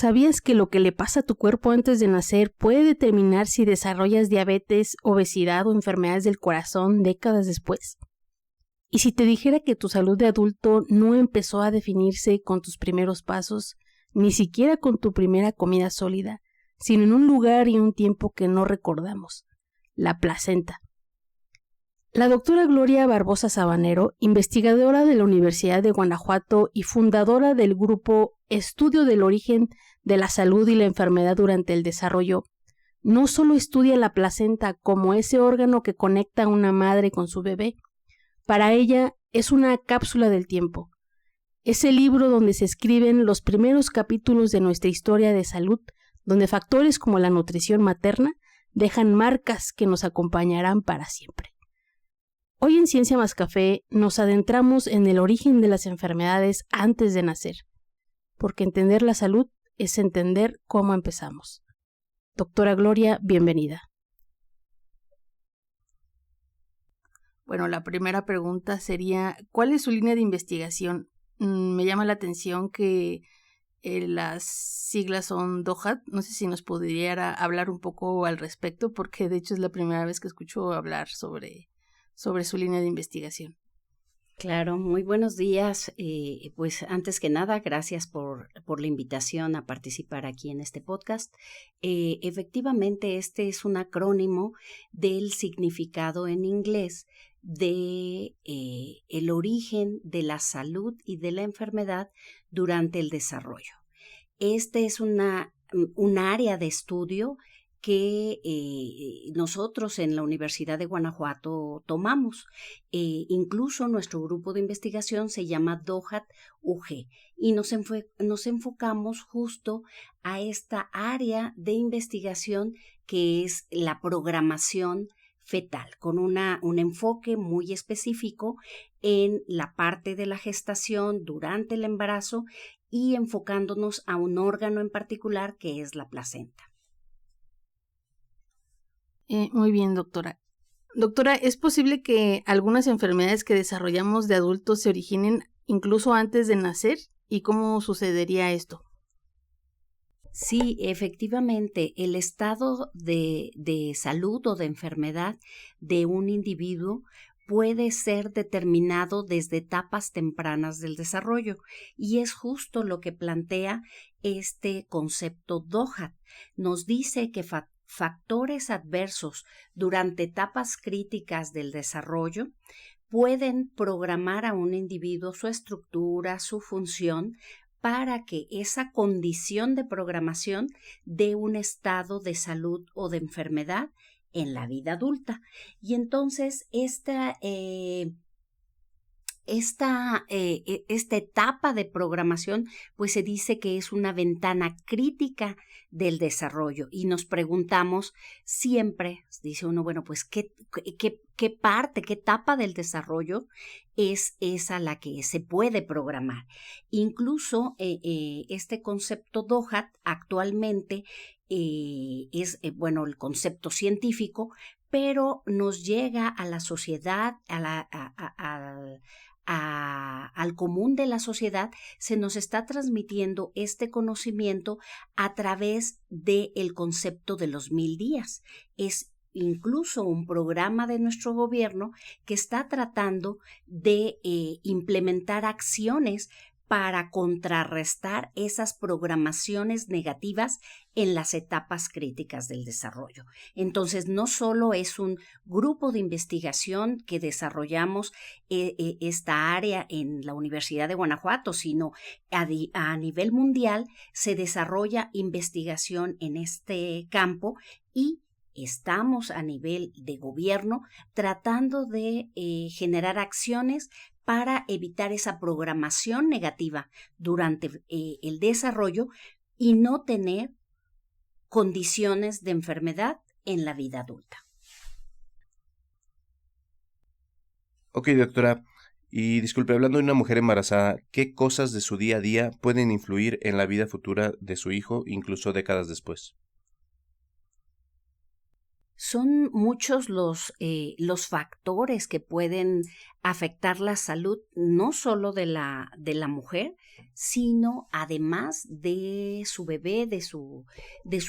¿Sabías que lo que le pasa a tu cuerpo antes de nacer puede determinar si desarrollas diabetes, obesidad o enfermedades del corazón décadas después? Y si te dijera que tu salud de adulto no empezó a definirse con tus primeros pasos, ni siquiera con tu primera comida sólida, sino en un lugar y un tiempo que no recordamos, la placenta. La doctora Gloria Barbosa Sabanero, investigadora de la Universidad de Guanajuato y fundadora del grupo Estudio del Origen de la Salud y la Enfermedad durante el Desarrollo, no solo estudia la placenta como ese órgano que conecta a una madre con su bebé. Para ella es una cápsula del tiempo. Es el libro donde se escriben los primeros capítulos de nuestra historia de salud, donde factores como la nutrición materna dejan marcas que nos acompañarán para siempre. Hoy en Ciencia Más Café nos adentramos en el origen de las enfermedades antes de nacer, porque entender la salud es entender cómo empezamos. Doctora Gloria, bienvenida. Bueno, la primera pregunta sería, ¿cuál es su línea de investigación? Me llama la atención que las siglas son DOHAT. No sé si nos pudiera hablar un poco al respecto, porque de hecho es la primera vez que escucho hablar sobre su línea de investigación. Claro, muy buenos días. Pues antes que nada, gracias por la invitación a participar aquí en este podcast. Efectivamente, este es un acrónimo del significado en inglés de el origen de la salud y de la enfermedad durante el desarrollo. Este es un área de estudio que nosotros en la Universidad de Guanajuato tomamos. Incluso nuestro grupo de investigación se llama DOHAT-UG y nos enfocamos justo a esta área de investigación que es la programación fetal, con un enfoque muy específico en la parte de la gestación durante el embarazo y enfocándonos a un órgano en particular que es la placenta. Muy bien, doctora. Doctora, ¿es posible que algunas enfermedades que desarrollamos de adultos se originen incluso antes de nacer? ¿Y cómo sucedería esto? Sí, efectivamente, el estado de salud o de enfermedad de un individuo puede ser determinado desde etapas tempranas del desarrollo y es justo lo que plantea este concepto DOHAT. Nos dice que factores adversos durante etapas críticas del desarrollo pueden programar a un individuo su estructura, su función, para que esa condición de programación dé un estado de salud o de enfermedad en la vida adulta. Y entonces esta etapa de programación, pues se dice que es una ventana crítica del desarrollo y nos preguntamos siempre, dice uno, bueno, pues ¿qué parte, qué etapa del desarrollo es esa la que se puede programar? Incluso este concepto DOHAT actualmente es, el concepto científico, pero nos llega a la sociedad, al común de la sociedad, se nos está transmitiendo este conocimiento a través del concepto de los 1000 días. Es incluso un programa de nuestro gobierno que está tratando de implementar acciones para contrarrestar esas programaciones negativas en las etapas críticas del desarrollo. Entonces, no solo es un grupo de investigación que desarrollamos esta área en la Universidad de Guanajuato, sino a nivel mundial se desarrolla investigación en este campo y estamos a nivel de gobierno tratando de generar acciones para evitar esa programación negativa durante el desarrollo y no tener condiciones de enfermedad en la vida adulta. Ok, doctora. Y disculpe, hablando de una mujer embarazada, ¿qué cosas de su día a día pueden influir en la vida futura de su hijo, incluso décadas después? Son muchos los factores que pueden afectar la salud, no solo de la mujer, sino además de su bebé, de su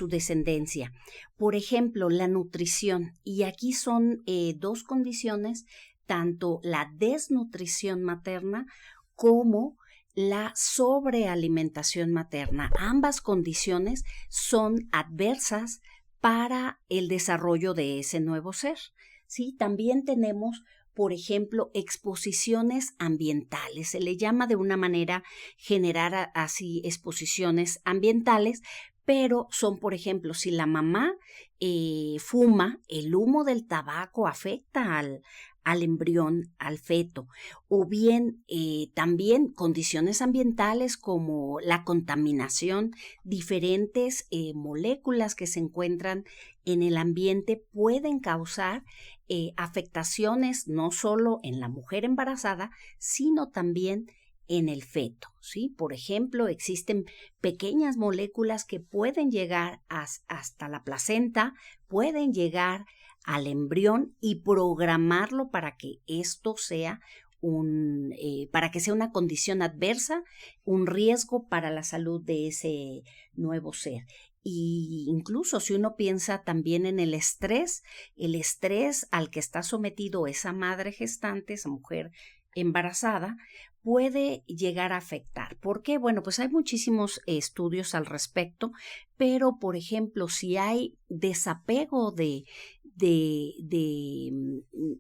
descendencia. Por ejemplo, la nutrición. Y aquí son dos condiciones, tanto la desnutrición materna como la sobrealimentación materna. Ambas condiciones son adversas para el desarrollo de ese nuevo ser. ¿Sí? También tenemos, por ejemplo, exposiciones ambientales. Se le llama de una manera general así exposiciones ambientales, pero son, por ejemplo, si la mamá fuma, el humo del tabaco afecta al embrión, al feto, o bien también condiciones ambientales como la contaminación, diferentes moléculas que se encuentran en el ambiente pueden causar afectaciones no solo en la mujer embarazada, sino también en el feto, ¿sí? Por ejemplo, existen pequeñas moléculas que pueden llegar hasta la placenta, pueden llegar al embrión y programarlo para que esto sea para que sea una condición adversa, un riesgo para la salud de ese nuevo ser. Y incluso si uno piensa también en el estrés al que está sometido esa madre gestante, esa mujer embarazada, puede llegar a afectar. ¿Por qué? Bueno, pues hay muchísimos estudios al respecto, pero por ejemplo, si hay desapego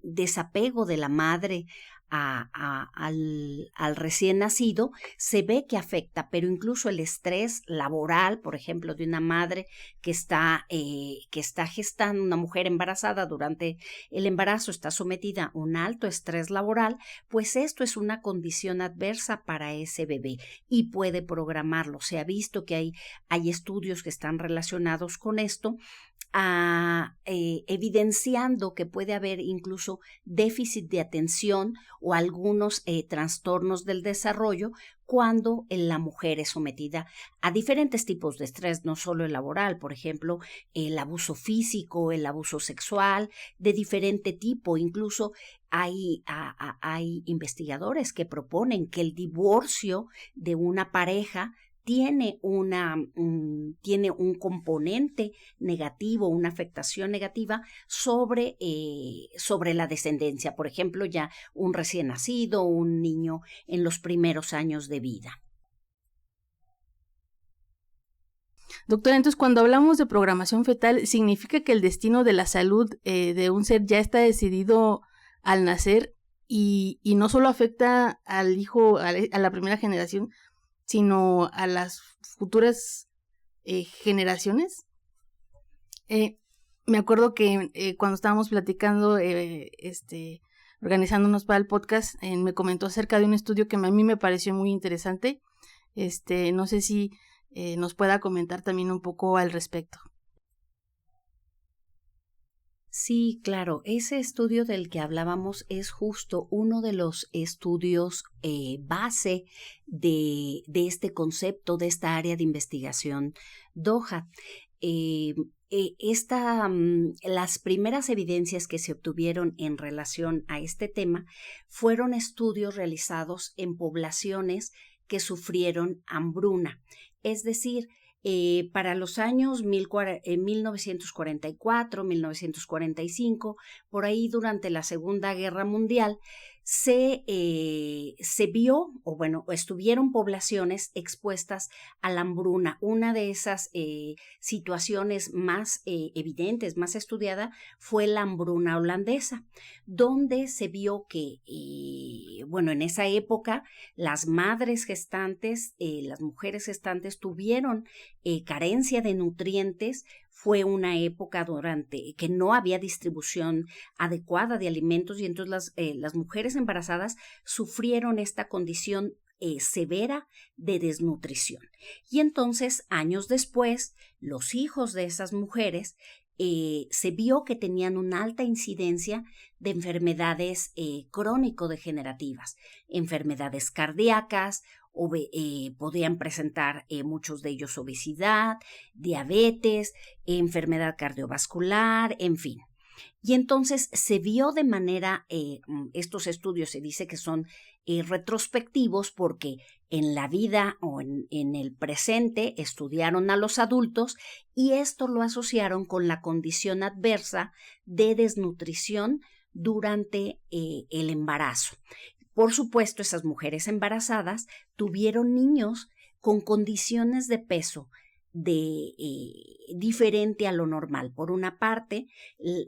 desapego de la madre al recién nacido, se ve que afecta, pero incluso el estrés laboral, por ejemplo, de una madre que está gestando, una mujer embarazada durante el embarazo está sometida a un alto estrés laboral, pues esto es una condición adversa para ese bebé y puede programarlo. Se ha visto que hay estudios que están relacionados con esto, evidenciando que puede haber incluso déficit de atención o algunos trastornos del desarrollo cuando la mujer es sometida a diferentes tipos de estrés, no solo el laboral, por ejemplo, el abuso físico, el abuso sexual, de diferente tipo. Incluso hay investigadores que proponen que el divorcio de una pareja tiene un componente negativo, una afectación negativa sobre la descendencia. Por ejemplo, ya un recién nacido, un niño en los primeros años de vida. Doctora, entonces cuando hablamos de programación fetal, ¿significa que el destino de la salud de un ser ya está decidido al nacer y no solo afecta al hijo, a la primera generación, sino a las futuras generaciones? Me acuerdo que cuando estábamos platicando, organizándonos para el podcast, me comentó acerca de un estudio que a mí me pareció muy interesante. No sé si nos pueda comentar también un poco al respecto. Sí, claro, ese estudio del que hablábamos es justo uno de los estudios base de este concepto, de esta área de investigación DOHA. Las primeras evidencias que se obtuvieron en relación a este tema fueron estudios realizados en poblaciones que sufrieron hambruna, es decir, para los años 1944, 1945, por ahí durante la Segunda Guerra Mundial, se vio, o bueno, estuvieron poblaciones expuestas a la hambruna. Una de esas situaciones más evidentes, más estudiada, fue la hambruna holandesa, donde se vio que, en esa época, las madres gestantes, las mujeres gestantes tuvieron carencia de nutrientes. Fue una época durante que no había distribución adecuada de alimentos y entonces las mujeres embarazadas sufrieron esta condición severa de desnutrición. Y entonces, años después, los hijos de esas mujeres se vio que tenían una alta incidencia de enfermedades crónico-degenerativas, enfermedades cardíacas, podían presentar muchos de ellos obesidad, diabetes, enfermedad cardiovascular, en fin. Y entonces se vio de manera, estos estudios se dice que son retrospectivos porque en la vida o en el presente estudiaron a los adultos y esto lo asociaron con la condición adversa de desnutrición durante el embarazo. Por supuesto, esas mujeres embarazadas tuvieron niños con condiciones de peso diferente a lo normal. Por una parte,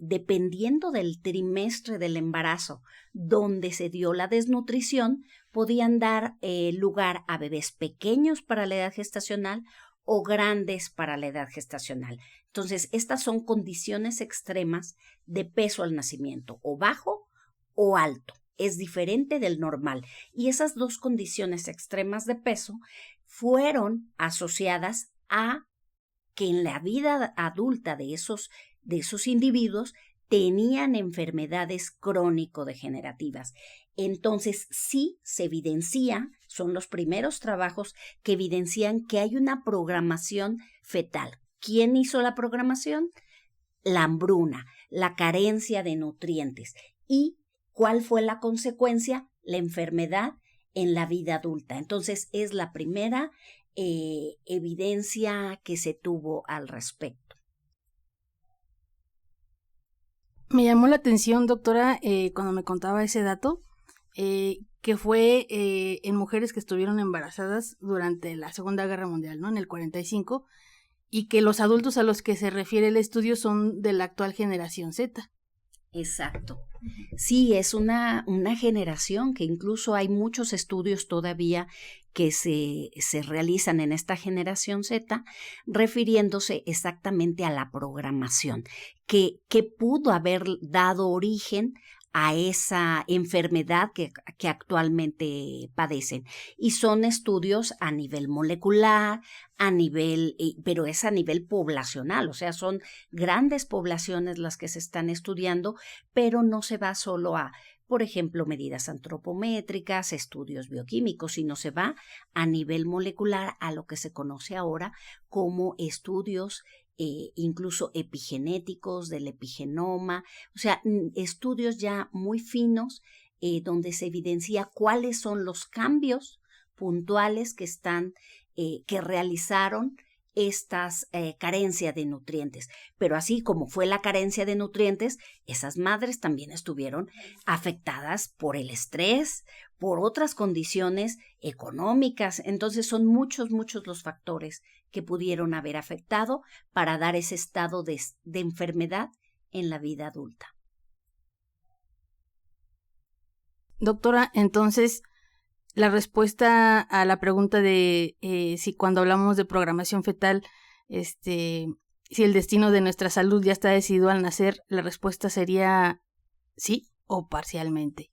dependiendo del trimestre del embarazo donde se dio la desnutrición, podían dar lugar a bebés pequeños para la edad gestacional o grandes para la edad gestacional. Entonces, estas son condiciones extremas de peso al nacimiento, o bajo o alto. Es diferente del normal. Y esas dos condiciones extremas de peso fueron asociadas a que en la vida adulta de esos individuos tenían enfermedades crónico-degenerativas. Entonces sí se evidencia, son los primeros trabajos que evidencian que hay una programación fetal. ¿Quién hizo la programación? La hambruna, la carencia de nutrientes. ¿Y cuál fue la consecuencia? La enfermedad en la vida adulta. Entonces es la primera evidencia que se tuvo al respecto. Me llamó la atención, doctora, cuando me contaba ese dato, que fue en mujeres que estuvieron embarazadas durante la Segunda Guerra Mundial, ¿no? En el 45, y que los adultos a los que se refiere el estudio son de la actual generación Z. Exacto. Sí, es una generación que incluso hay muchos estudios todavía que se realizan en esta generación Z refiriéndose exactamente a la programación que pudo haber dado origen a esa enfermedad que actualmente padecen. Y son estudios a nivel molecular, pero es a nivel poblacional, o sea, son grandes poblaciones las que se están estudiando, pero no se va solo a, por ejemplo, medidas antropométricas, estudios bioquímicos, sino se va a nivel molecular a lo que se conoce ahora como estudios incluso epigenéticos, del epigenoma, o sea, estudios ya muy finos donde se evidencia cuáles son los cambios puntuales que realizaron estas carencias de nutrientes. Pero así como fue la carencia de nutrientes, esas madres también estuvieron afectadas por el estrés, por otras condiciones económicas. Entonces son muchos los factores que pudieron haber afectado para dar ese estado de enfermedad en la vida adulta. Doctora, entonces, la respuesta a la pregunta de si cuando hablamos de programación fetal, si el destino de nuestra salud ya está decidido al nacer, la respuesta sería sí o parcialmente.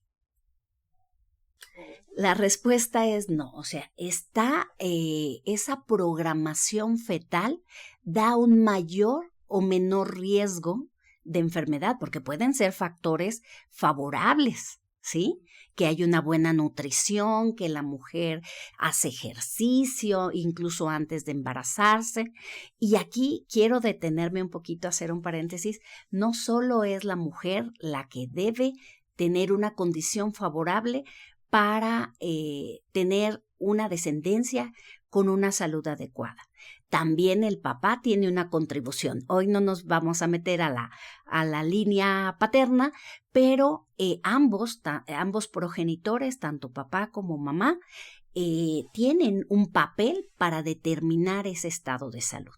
La respuesta es no, o sea, esa programación fetal da un mayor o menor riesgo de enfermedad, porque pueden ser factores favorables, ¿sí? Que hay una buena nutrición, que la mujer hace ejercicio, incluso antes de embarazarse. Y aquí quiero detenerme un poquito, hacer un paréntesis. No solo es la mujer la que debe tener una condición favorable para tener una descendencia con una salud adecuada. También el papá tiene una contribución. Hoy no nos vamos a meter a la línea paterna, pero ambos progenitores, tanto papá como mamá, tienen un papel para determinar ese estado de salud.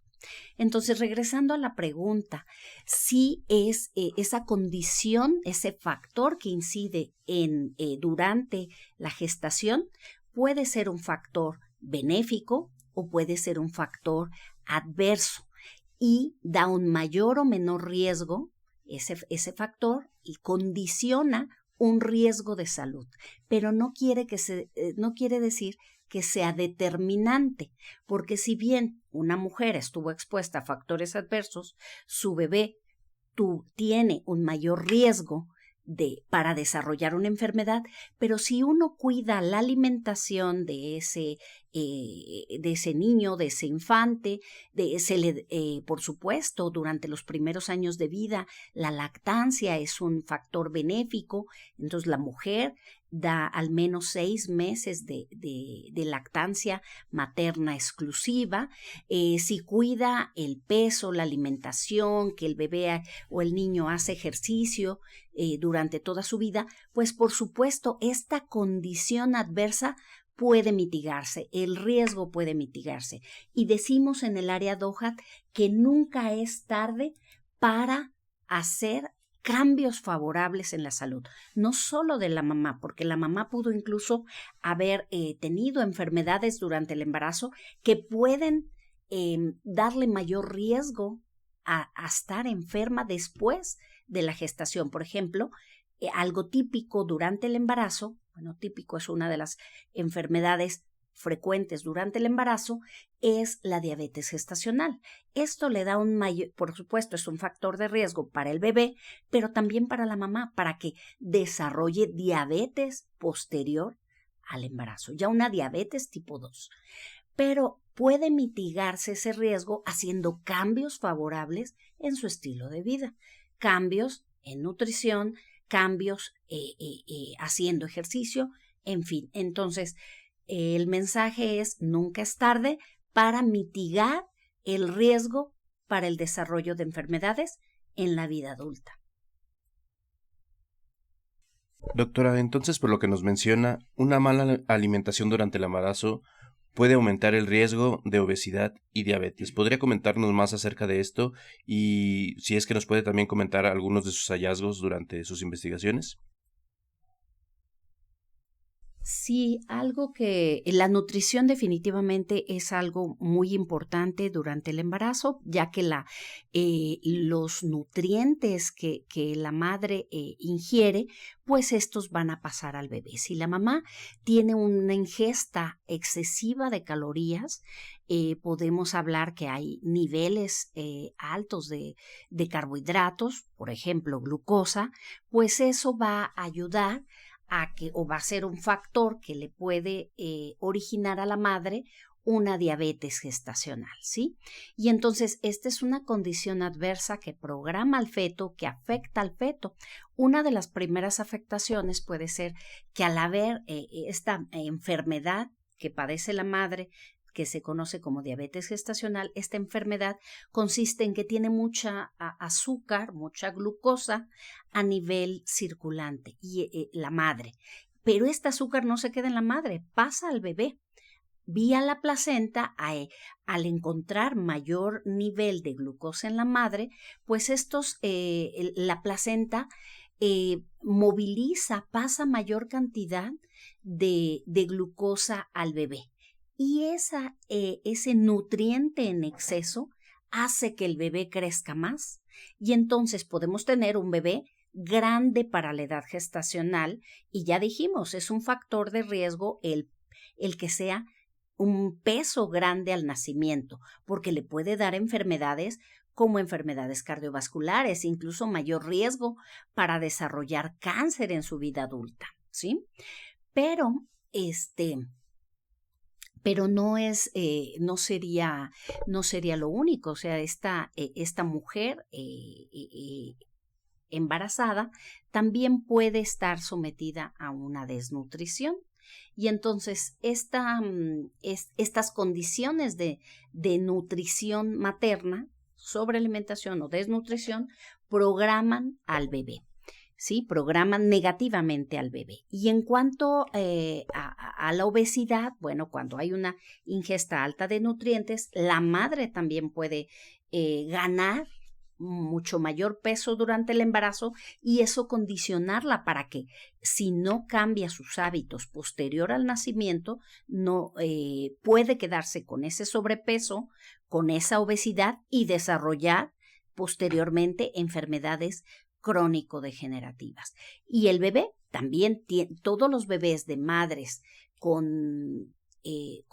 Entonces, regresando a la pregunta, si es esa condición, ese factor que incide durante la gestación, puede ser un factor benéfico o puede ser un factor adverso y da un mayor o menor riesgo, ese factor, y condiciona un riesgo de salud, pero no quiere decir que sea determinante, porque si bien una mujer estuvo expuesta a factores adversos, su bebé tiene un mayor riesgo para desarrollar una enfermedad, pero si uno cuida la alimentación de ese niño, de ese infante, por supuesto, durante los primeros años de vida, la lactancia es un factor benéfico, entonces la mujer da al menos 6 meses de lactancia materna exclusiva. Si cuida el peso, la alimentación, que el bebé o el niño hace ejercicio durante toda su vida, pues por supuesto esta condición adversa puede mitigarse, el riesgo puede mitigarse. Y decimos en el área DOHAT que nunca es tarde para hacer cambios favorables en la salud, no solo de la mamá, porque la mamá pudo incluso haber tenido enfermedades durante el embarazo que pueden darle mayor riesgo a estar enferma después de la gestación. Por ejemplo, algo típico durante el embarazo, bueno, típico es una de las enfermedades frecuentes durante el embarazo, es la diabetes gestacional. Esto le da por supuesto, es un factor de riesgo para el bebé, pero también para la mamá, para que desarrolle diabetes posterior al embarazo, ya una diabetes tipo 2. Pero puede mitigarse ese riesgo haciendo cambios favorables en su estilo de vida, cambios en nutrición, cambios haciendo ejercicio, en fin. Entonces, el mensaje es: nunca es tarde para mitigar el riesgo para el desarrollo de enfermedades en la vida adulta. Doctora, entonces, por lo que nos menciona, una mala alimentación durante el embarazo puede aumentar el riesgo de obesidad y diabetes. ¿Podría comentarnos más acerca de esto? Y si es que nos puede también comentar algunos de sus hallazgos durante sus investigaciones. Sí, algo que la nutrición definitivamente es algo muy importante durante el embarazo, ya que los nutrientes que la madre ingiere, pues estos van a pasar al bebé. Si la mamá tiene una ingesta excesiva de calorías, podemos hablar que hay niveles altos de carbohidratos, por ejemplo, glucosa, pues eso va a ayudar o va a ser un factor que le puede originar a la madre una diabetes gestacional, ¿sí? Y entonces esta es una condición adversa que programa al feto, que afecta al feto. Una de las primeras afectaciones puede ser que al haber esta enfermedad que padece la madre, que se conoce como diabetes gestacional, esta enfermedad consiste en que tiene mucha azúcar, mucha glucosa a nivel circulante y la madre. Pero este azúcar no se queda en la madre, pasa al bebé. Vía la placenta, al encontrar mayor nivel de glucosa en la madre, pues la placenta pasa mayor cantidad de glucosa al bebé. Y ese nutriente en exceso hace que el bebé crezca más y entonces podemos tener un bebé grande para la edad gestacional y ya dijimos, es un factor de riesgo el que sea un peso grande al nacimiento, porque le puede dar enfermedades como enfermedades cardiovasculares, incluso mayor riesgo para desarrollar cáncer en su vida adulta, ¿sí? Pero no sería lo único. O sea, esta mujer embarazada también puede estar sometida a una desnutrición. Y entonces estas condiciones de nutrición materna, sobrealimentación o desnutrición, programan al bebé. ¿Sí? Programan negativamente al bebé. Y en cuanto a la obesidad, bueno, cuando hay una ingesta alta de nutrientes, la madre también puede ganar mucho mayor peso durante el embarazo y eso condicionarla para que, si no cambia sus hábitos posterior al nacimiento, no puede quedarse con ese sobrepeso, con esa obesidad y desarrollar posteriormente enfermedades crónico-degenerativas. Y el bebé también, todos los bebés de madres con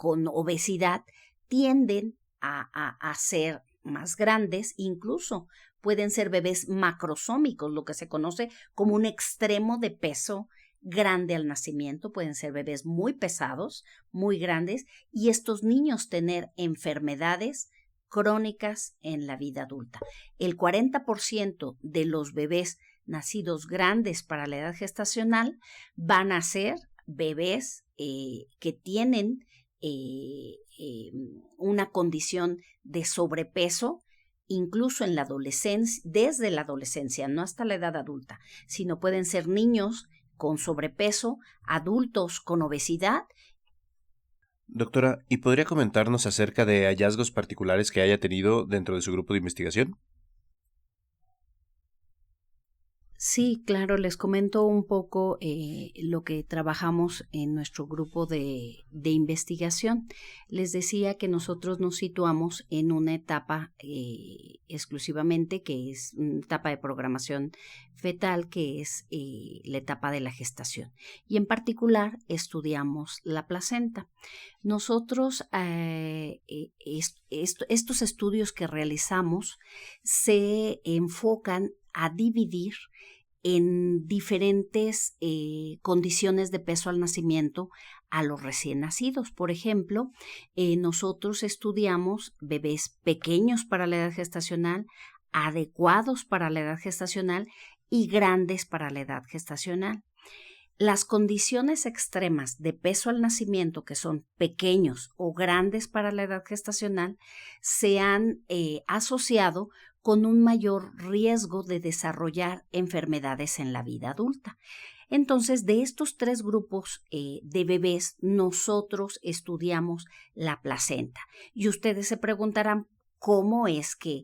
obesidad tienden a ser más grandes, incluso pueden ser bebés macrosómicos, lo que se conoce como un extremo de peso grande al nacimiento. Pueden ser bebés muy pesados, muy grandes, y estos niños tener enfermedades crónicas en la vida adulta. El 40% de los bebés nacidos grandes para la edad gestacional van a ser bebés que tienen una condición de sobrepeso, incluso en la adolescencia, desde la adolescencia, no hasta la edad adulta, sino pueden ser niños con sobrepeso, adultos con obesidad. Doctora, ¿y podría comentarnos acerca de hallazgos particulares que haya tenido dentro de su grupo de investigación? Sí, claro, les comento un poco lo que trabajamos en nuestro grupo de investigación. Les decía que nosotros nos situamos en una etapa exclusivamente, que es una etapa de programación fetal, que es la etapa de la gestación. Y en particular estudiamos la placenta. Nosotros, estos estudios que realizamos se enfocan a dividir en diferentes condiciones de peso al nacimiento a los recién nacidos. Por ejemplo, nosotros estudiamos bebés pequeños para la edad gestacional, adecuados para la edad gestacional y grandes para la edad gestacional. Las condiciones extremas de peso al nacimiento, que son pequeños o grandes para la edad gestacional, se han asociado con un mayor riesgo de desarrollar enfermedades en la vida adulta. Entonces, de estos tres grupos de bebés, nosotros estudiamos la placenta. Y ustedes se preguntarán, ¿cómo es que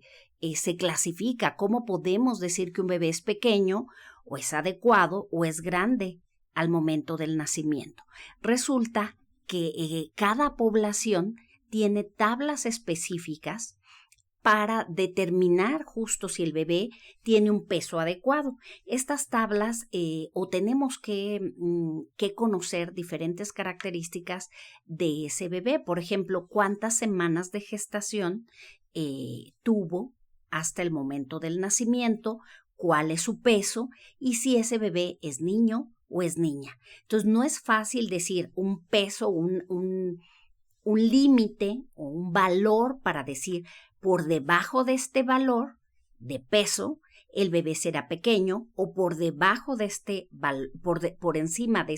se clasifica? ¿Cómo podemos decir que un bebé es pequeño o es adecuado o es grande al momento del nacimiento? Resulta que cada población tiene tablas específicas para determinar justo si el bebé tiene un peso adecuado. Estas tablas o tenemos que conocer diferentes características de ese bebé. Por ejemplo, cuántas semanas de gestación tuvo hasta el momento del nacimiento, cuál es su peso y si ese bebé es niño o es niña. Entonces, no es fácil decir un peso, un límite o un valor para decir por debajo de este valor de peso el bebé será pequeño o por debajo de por encima de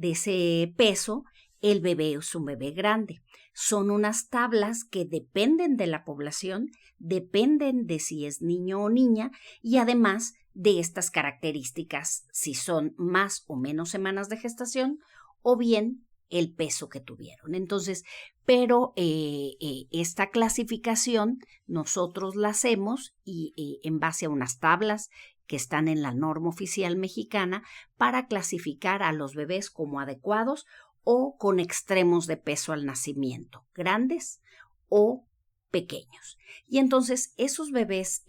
ese peso el bebé es un bebé grande. Son unas tablas que dependen de la población, dependen de si es niño o niña y además de estas características, si son más o menos semanas de gestación o bien el peso que tuvieron. Entonces, pero esta clasificación nosotros la hacemos y en base a unas tablas que están en la norma oficial mexicana para clasificar a los bebés como adecuados o con extremos de peso al nacimiento, grandes o pequeños. Y entonces esos bebés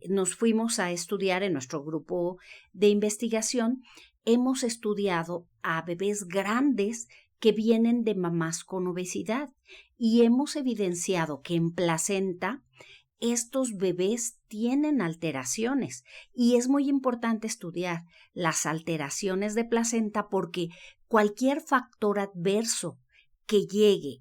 nos fuimos a estudiar en nuestro grupo de investigación. Hemos estudiado a bebés grandes que vienen de mamás con obesidad y hemos evidenciado que en placenta estos bebés tienen alteraciones y es muy importante estudiar las alteraciones de placenta porque cualquier factor adverso que llegue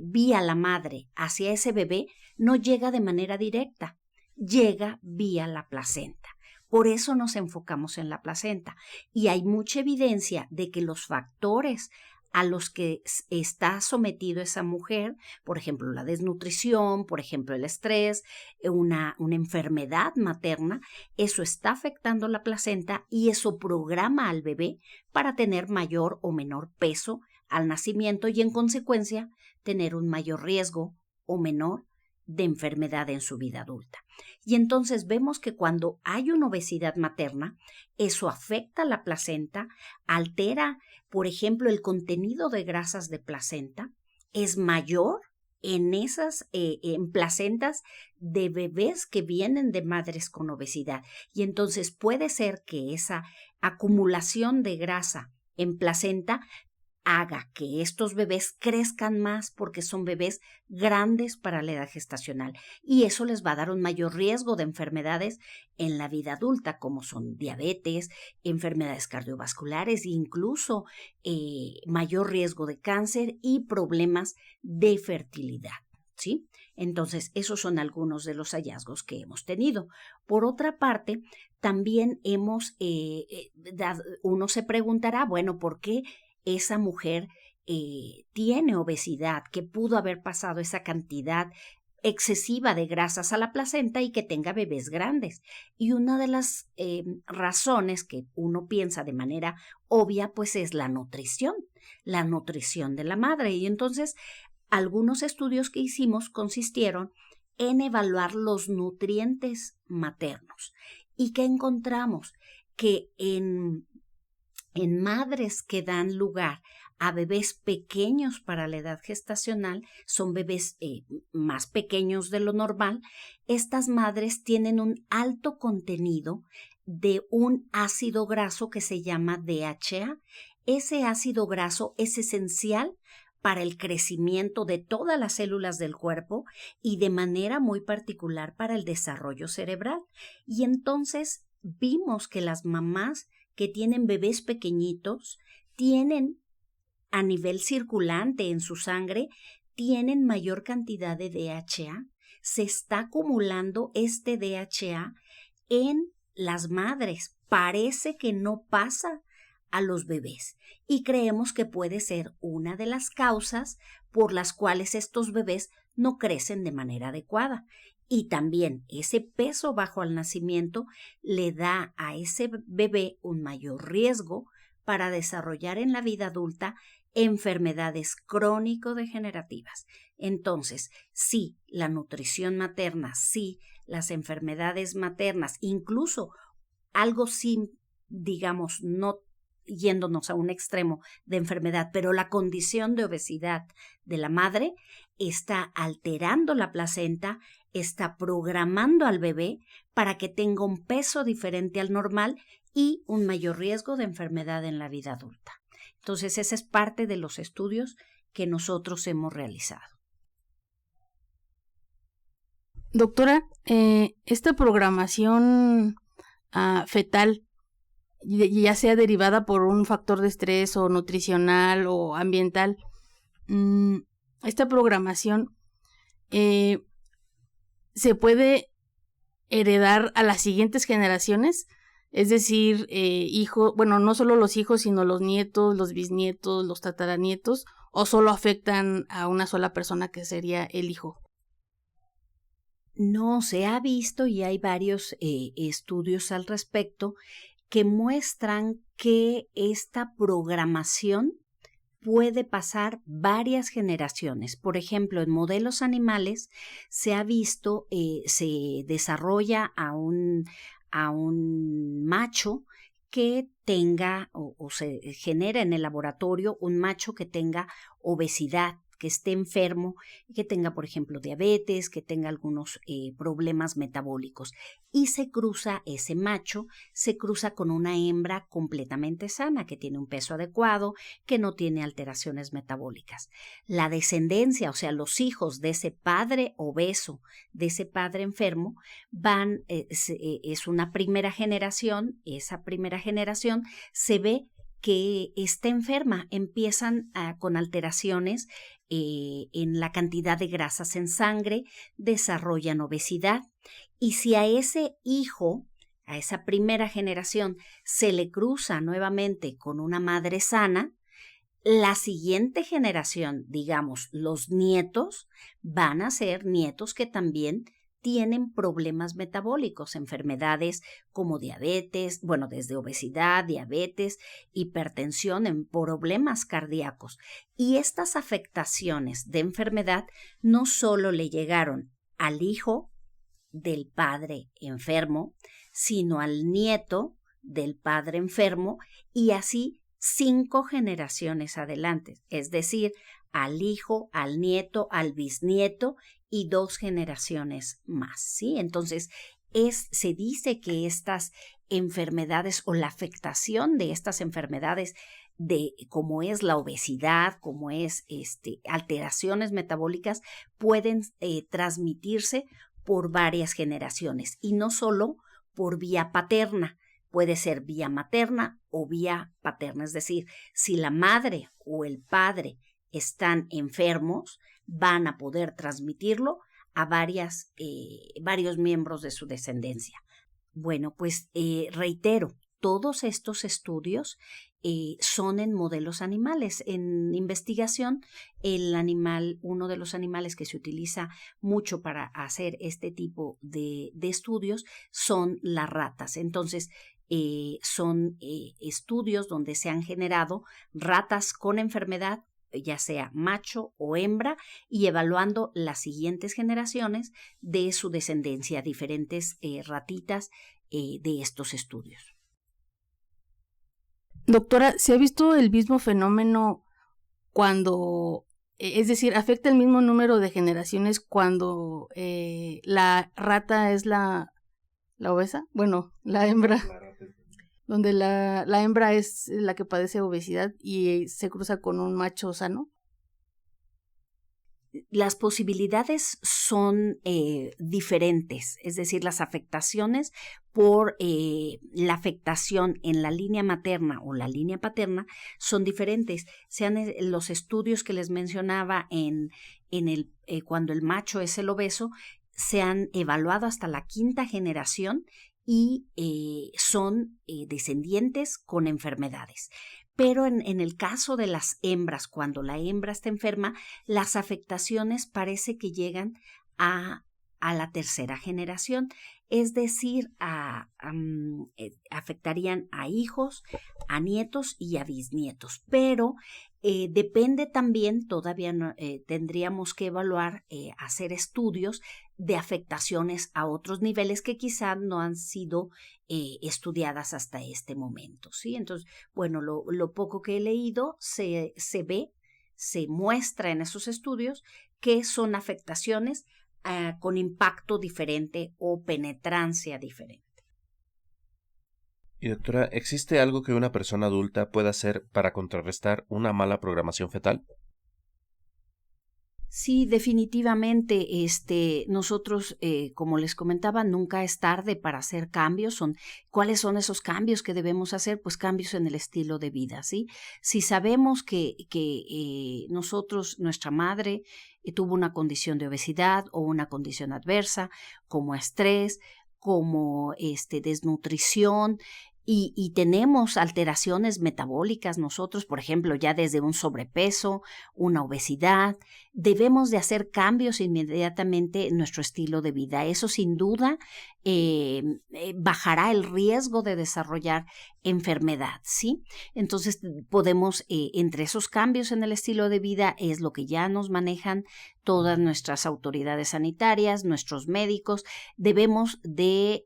vía la madre hacia ese bebé no llega de manera directa, llega vía la placenta. Por eso nos enfocamos en la placenta y hay mucha evidencia de que los factores a los que está sometido esa mujer, por ejemplo, la desnutrición, por ejemplo, el estrés, una enfermedad materna, eso está afectando la placenta y eso programa al bebé para tener mayor o menor peso al nacimiento y en consecuencia tener un mayor riesgo o menor de enfermedad en su vida adulta. Y entonces vemos que cuando hay una obesidad materna, eso afecta a la placenta, altera, por ejemplo, el contenido de grasas de placenta, es mayor en esas en placentas de bebés que vienen de madres con obesidad. Y entonces puede ser que esa acumulación de grasa en placenta haga que estos bebés crezcan más porque son bebés grandes para la edad gestacional y eso les va a dar un mayor riesgo de enfermedades en la vida adulta como son diabetes, enfermedades cardiovasculares e incluso mayor riesgo de cáncer y problemas de fertilidad, ¿sí? Entonces, esos son algunos de los hallazgos que hemos tenido. Por otra parte, también uno se preguntará, bueno, ¿por qué esa mujer tiene obesidad? ¿Qué pudo haber pasado esa cantidad excesiva de grasas a la placenta y que tenga bebés grandes? Y una de las razones que uno piensa de manera obvia, pues es la nutrición de la madre. Y entonces, algunos estudios que hicimos consistieron en evaluar los nutrientes maternos. ¿Y qué encontramos? Que en madres que dan lugar a bebés pequeños para la edad gestacional, son bebés más pequeños de lo normal, estas madres tienen un alto contenido de un ácido graso que se llama DHA. Ese ácido graso es esencial para el crecimiento de todas las células del cuerpo y de manera muy particular para el desarrollo cerebral. Y entonces vimos que las mamás que tienen bebés pequeñitos tienen a nivel circulante en su sangre, tienen mayor cantidad de DHA. Se está acumulando este DHA en las madres. Parece que no pasa a los bebés y creemos que puede ser una de las causas por las cuales estos bebés no crecen de manera adecuada. Y también ese peso bajo al nacimiento le da a ese bebé un mayor riesgo para desarrollar en la vida adulta enfermedades crónico-degenerativas. Entonces, sí, la nutrición materna, sí, las enfermedades maternas, incluso algo sin, digamos, no yéndonos a un extremo de enfermedad, pero la condición de obesidad de la madre está alterando la placenta, está programando al bebé para que tenga un peso diferente al normal y un mayor riesgo de enfermedad en la vida adulta. Entonces, esa es parte de los estudios que nosotros hemos realizado. Doctora, esta programación fetal, ya sea derivada por un factor de estrés o nutricional o ambiental, esta programación se puede heredar a las siguientes generaciones, es decir, no solo los hijos, sino los nietos, los bisnietos, los tataranietos, o solo afectan a una sola persona que sería el hijo. No, se ha visto y hay varios estudios al respecto que muestran que esta programación puede pasar varias generaciones. Por ejemplo, en modelos animales se ha visto, se desarrolla a un macho que tenga o se genera en el laboratorio un macho que tenga obesidad, que esté enfermo, que tenga, por ejemplo, diabetes, que tenga algunos problemas metabólicos. Y ese macho se cruza con una hembra completamente sana, que tiene un peso adecuado, que no tiene alteraciones metabólicas. La descendencia, o sea, los hijos de ese padre obeso, de ese padre enfermo, es una primera generación. Esa primera generación se ve que está enferma, empiezan con alteraciones en la cantidad de grasas en sangre, desarrollan obesidad. Y si a ese hijo, a esa primera generación, se le cruza nuevamente con una madre sana, la siguiente generación, digamos, los nietos, van a ser nietos que también tienen problemas metabólicos, enfermedades como diabetes, desde obesidad, diabetes, hipertensión, problemas cardíacos. Y estas afectaciones de enfermedad no solo le llegaron al hijo del padre enfermo, sino al nieto del padre enfermo y así 5 generaciones adelante, es decir, al hijo, al nieto, al bisnieto y 2 generaciones más, ¿sí? Entonces, se dice que estas enfermedades o la afectación de estas enfermedades de como es la obesidad, como es alteraciones metabólicas, pueden transmitirse por varias generaciones y no solo por vía paterna. Puede ser vía materna o vía paterna, es decir, si la madre o el padre están enfermos, van a poder transmitirlo a varios miembros de su descendencia. Bueno, pues reitero, todos estos estudios son en modelos animales. En investigación, uno de los animales que se utiliza mucho para hacer este tipo de estudios son las ratas. Entonces, son estudios donde se han generado ratas con enfermedad, ya sea macho o hembra, y evaluando las siguientes generaciones de su descendencia, diferentes ratitas de estos estudios. Doctora, ¿se ha visto el mismo fenómeno cuando, es decir, afecta el mismo número de generaciones cuando la rata es la obesa? Bueno, la hembra, donde la hembra es la que padece obesidad y se cruza con un macho sano. Las posibilidades son diferentes, es decir, las afectaciones por la afectación en la línea materna o la línea paterna son diferentes. Sean los estudios que les mencionaba cuando el macho es el obeso, se han evaluado hasta la 5ª generación y son descendientes con enfermedades. Pero en el caso de las hembras, cuando la hembra está enferma, las afectaciones parece que llegan a la 3ª generación, es decir, afectarían a hijos, a nietos y a bisnietos. Pero depende también, todavía no, tendríamos que evaluar, hacer estudios de afectaciones a otros niveles que quizás no han sido estudiadas hasta este momento, ¿sí? Entonces, bueno, lo poco que he leído se muestra en esos estudios que son afectaciones con impacto diferente o penetrancia diferente. Y doctora, ¿existe algo que una persona adulta pueda hacer para contrarrestar una mala programación fetal? Sí, definitivamente, nosotros, como les comentaba, nunca es tarde para hacer cambios. ¿Cuáles son esos cambios que debemos hacer? Pues cambios en el estilo de vida, ¿sí? Si sabemos que nuestra madre tuvo una condición de obesidad o una condición adversa, como estrés, como desnutrición, y tenemos alteraciones metabólicas nosotros, por ejemplo, ya desde un sobrepeso, una obesidad, debemos de hacer cambios inmediatamente en nuestro estilo de vida. Eso sin duda bajará el riesgo de desarrollar enfermedad, ¿sí? Entonces podemos, entre esos cambios en el estilo de vida, es lo que ya nos manejan todas nuestras autoridades sanitarias, nuestros médicos. Debemos de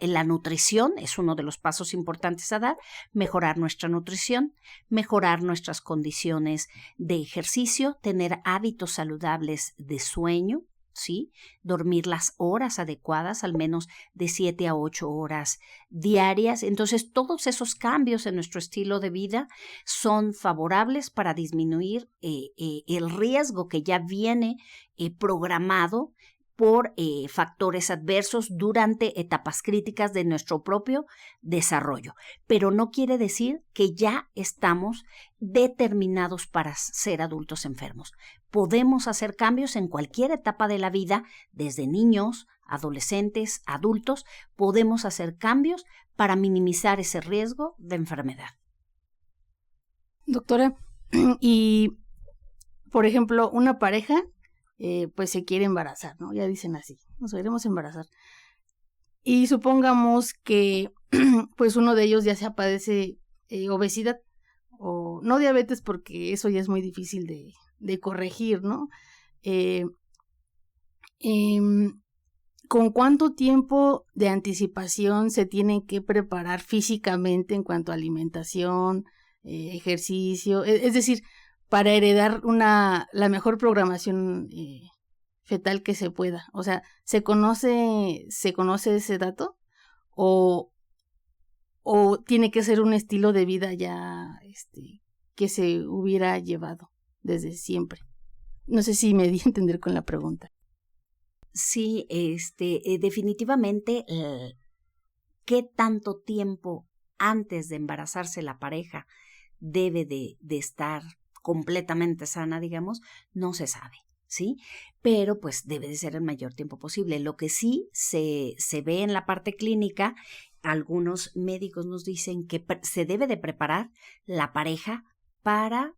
la nutrición, es uno de los pasos importantes a dar, mejorar nuestra nutrición, mejorar nuestras condiciones de ejercicio, tener hábitos saludables de sueño, ¿sí? Dormir las horas adecuadas, al menos de 7 a 8 horas diarias. Entonces, todos esos cambios en nuestro estilo de vida son favorables para disminuir el riesgo que ya viene programado por factores adversos durante etapas críticas de nuestro propio desarrollo. Pero no quiere decir que ya estamos determinados para ser adultos enfermos. Podemos hacer cambios en cualquier etapa de la vida, desde niños, adolescentes, adultos. Podemos hacer cambios para minimizar ese riesgo de enfermedad. Doctora, y por ejemplo, una pareja pues se quiere embarazar, ¿no? Ya dicen así, nos queremos embarazar. Y supongamos que pues uno de ellos ya se padece obesidad, o no diabetes, porque eso ya es muy difícil de corregir, ¿no? ¿Con cuánto tiempo de anticipación se tienen que preparar físicamente en cuanto a alimentación, ejercicio? Es decir, para heredar la mejor programación fetal que se pueda. O sea, ¿se conoce ese dato? ¿O o tiene que ser un estilo de vida ya que se hubiera llevado desde siempre. No sé si me di a entender con la pregunta. Sí, definitivamente, ¿qué tanto tiempo antes de embarazarse la pareja debe de estar completamente sana, digamos? No se sabe, ¿sí? Pero pues debe de ser el mayor tiempo posible. Lo que sí se ve en la parte clínica, algunos médicos nos dicen que se debe de preparar la pareja para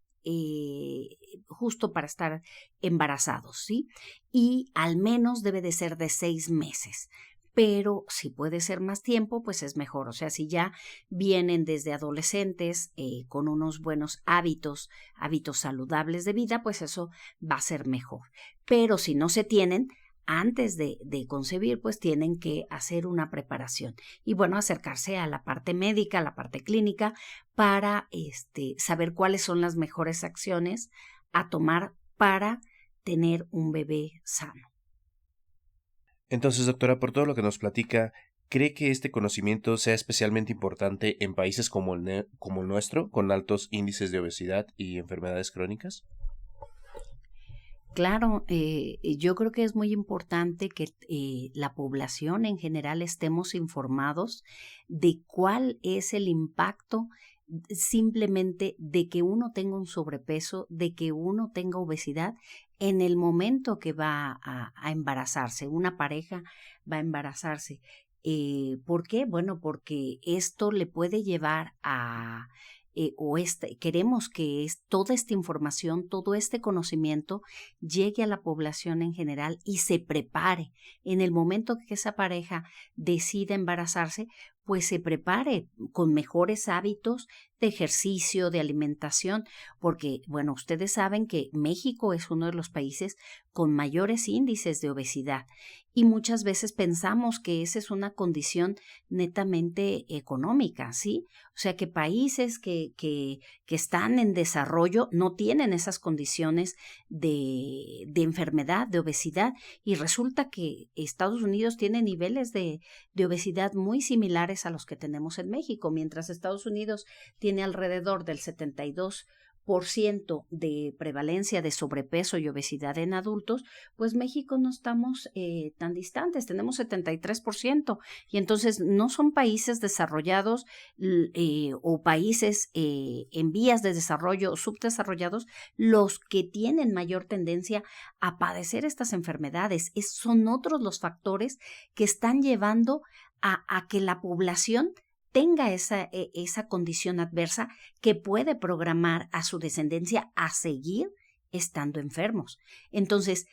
justo para estar embarazados, ¿sí? Y al menos debe de ser de 6 meses. Pero si puede ser más tiempo, pues es mejor. O sea, si ya vienen desde adolescentes con unos buenos hábitos saludables de vida, pues eso va a ser mejor. Pero si no se tienen, antes de concebir, pues tienen que hacer una preparación. Y bueno, acercarse a la parte médica, a la parte clínica, para saber cuáles son las mejores acciones a tomar para tener un bebé sano. Entonces, doctora, por todo lo que nos platica, ¿cree que este conocimiento sea especialmente importante en países como el nuestro, con altos índices de obesidad y enfermedades crónicas? Claro, yo creo que es muy importante que la población en general estemos informados de cuál es el impacto simplemente de que uno tenga un sobrepeso, de que uno tenga obesidad en el momento que va a embarazarse, una pareja va a embarazarse. ¿Por qué? Bueno, porque esto le puede llevar a queremos que toda esta información, todo este conocimiento llegue a la población en general y se prepare. En el momento que esa pareja decida embarazarse, pues se prepare con mejores hábitos de ejercicio, de alimentación, porque, bueno, ustedes saben que México es uno de los países con mayores índices de obesidad y muchas veces pensamos que esa es una condición netamente económica, ¿sí? O sea, que países que están en desarrollo no tienen esas condiciones de enfermedad, de obesidad, y resulta que Estados Unidos tiene niveles de obesidad muy similares a los que tenemos en México, mientras Estados Unidos tiene alrededor del 72% de prevalencia de sobrepeso y obesidad en adultos, pues México no estamos tan distantes, tenemos 73%, y entonces no son países desarrollados o países en vías de desarrollo o subdesarrollados los que tienen mayor tendencia a padecer estas enfermedades. Son otros los factores que están llevando a que la población tenga esa condición adversa que puede programar a su descendencia a seguir estando enfermos. Entonces,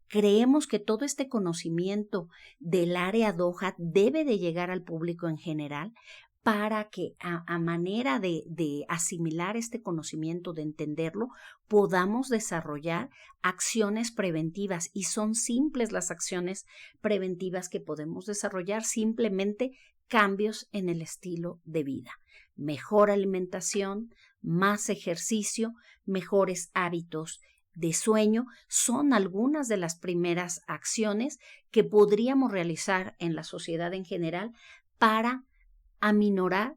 creemos que todo este conocimiento del área DOJA debe de llegar al público en general para que a manera de asimilar este conocimiento, de entenderlo, podamos desarrollar acciones preventivas. Y son simples las acciones preventivas que podemos desarrollar, simplemente cambios en el estilo de vida. Mejor alimentación, más ejercicio, mejores hábitos de sueño son algunas de las primeras acciones que podríamos realizar en la sociedad en general para aminorar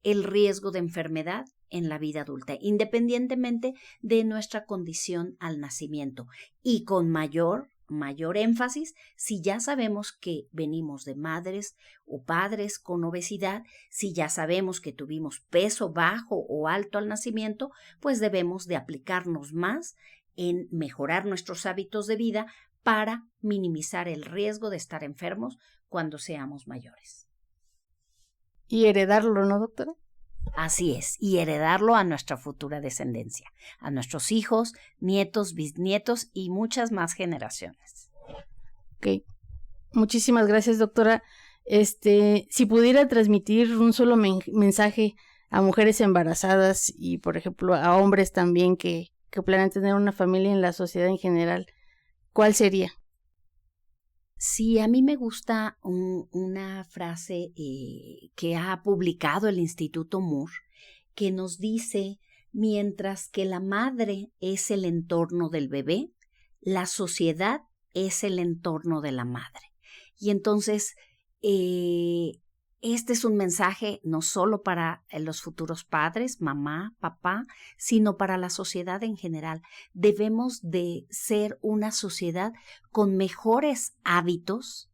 el riesgo de enfermedad en la vida adulta, independientemente de nuestra condición al nacimiento, y con mayor énfasis si ya sabemos que venimos de madres o padres con obesidad, si ya sabemos que tuvimos peso bajo o alto al nacimiento, pues debemos de aplicarnos más en mejorar nuestros hábitos de vida para minimizar el riesgo de estar enfermos cuando seamos mayores. Y heredarlo, ¿no, doctora? Así es, y heredarlo a nuestra futura descendencia, a nuestros hijos, nietos, bisnietos y muchas más generaciones. Ok, muchísimas gracias, doctora. Si pudiera transmitir un solo mensaje a mujeres embarazadas y, por ejemplo, a hombres también que planean tener una familia en la sociedad en general, ¿cuál sería? Sí, a mí me gusta una frase que ha publicado el Instituto Moore, que nos dice: mientras que la madre es el entorno del bebé, la sociedad es el entorno de la madre. Y entonces Este es un mensaje no solo para los futuros padres, mamá, papá, sino para la sociedad en general. Debemos de ser una sociedad con mejores hábitos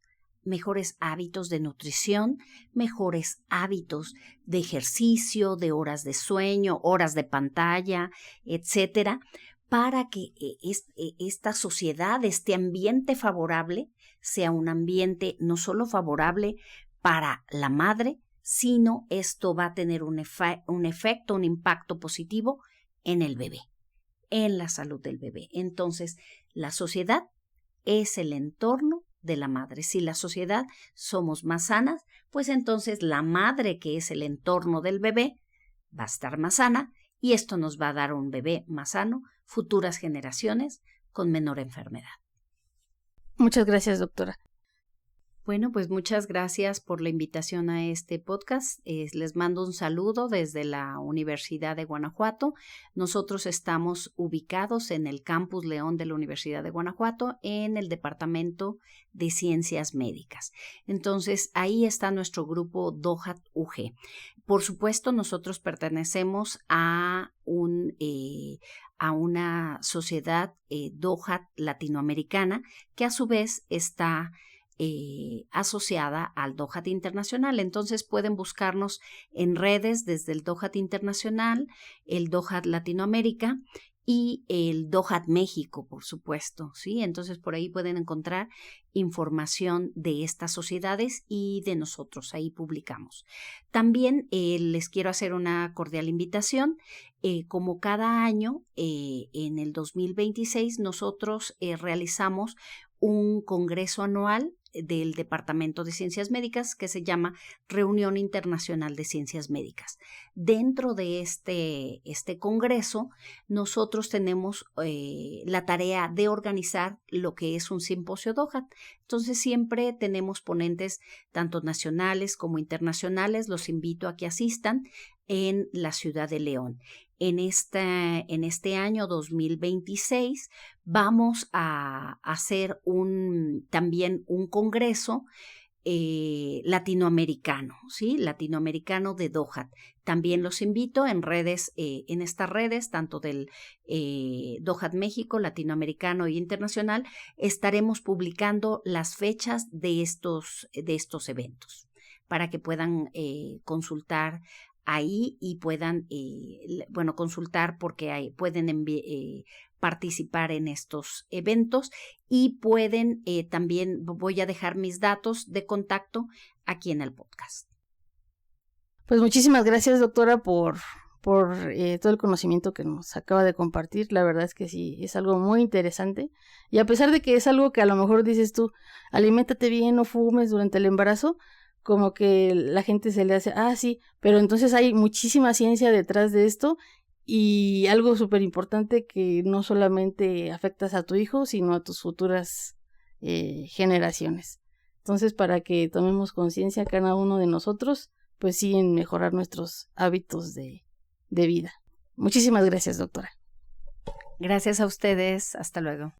de nutrición, mejores hábitos de ejercicio, de horas de sueño, horas de pantalla, etcétera, para que esta sociedad, este ambiente favorable, sea un ambiente no solo favorable para la madre, sino esto va a tener un efecto, un impacto positivo en el bebé, en la salud del bebé. Entonces, la sociedad es el entorno de la madre. Si la sociedad somos más sanas, pues entonces la madre, que es el entorno del bebé, va a estar más sana y esto nos va a dar un bebé más sano, futuras generaciones con menor enfermedad. Muchas gracias, doctora. Bueno, pues muchas gracias por la invitación a este podcast. Les mando un saludo desde la Universidad de Guanajuato. Nosotros estamos ubicados en el Campus León de la Universidad de Guanajuato, en el Departamento de Ciencias Médicas. Entonces, ahí está nuestro grupo DOHAT UG. Por supuesto, nosotros pertenecemos a una sociedad DOHAT latinoamericana, que a su vez está asociada al DOHAT Internacional. Entonces pueden buscarnos en redes desde el DOHAT Internacional, el DOHAT Latinoamérica y el DOHAT México, por supuesto, ¿sí? Entonces por ahí pueden encontrar información de estas sociedades y de nosotros, ahí publicamos. También les quiero hacer una cordial invitación. Como cada año, en el 2026, nosotros realizamos un congreso anual del Departamento de Ciencias Médicas que se llama Reunión Internacional de Ciencias Médicas. Dentro de este congreso, nosotros tenemos la tarea de organizar lo que es un simposio DOHAT. Entonces siempre tenemos ponentes tanto nacionales como internacionales. Los invito a que asistan en la ciudad de León. En este año 2026 vamos a hacer también un congreso latinoamericano, ¿sí? Latinoamericano de DOHAT. También los invito en redes, en estas redes, tanto del DOHAT México, latinoamericano e internacional, estaremos publicando las fechas de estos eventos para que puedan consultar ahí y puedan, consultar porque pueden participar en estos eventos y pueden también, voy a dejar mis datos de contacto aquí en el podcast. Pues muchísimas gracias, doctora, por todo el conocimiento que nos acaba de compartir. La verdad es que sí, es algo muy interesante. Y a pesar de que es algo que a lo mejor dices tú, aliméntate bien, no fumes durante el embarazo, como que la gente se le hace, sí, pero entonces hay muchísima ciencia detrás de esto y algo súper importante que no solamente afectas a tu hijo, sino a tus futuras generaciones. Entonces, para que tomemos conciencia cada uno de nosotros, pues sí, en mejorar nuestros hábitos de vida. Muchísimas gracias, doctora. Gracias a ustedes. Hasta luego.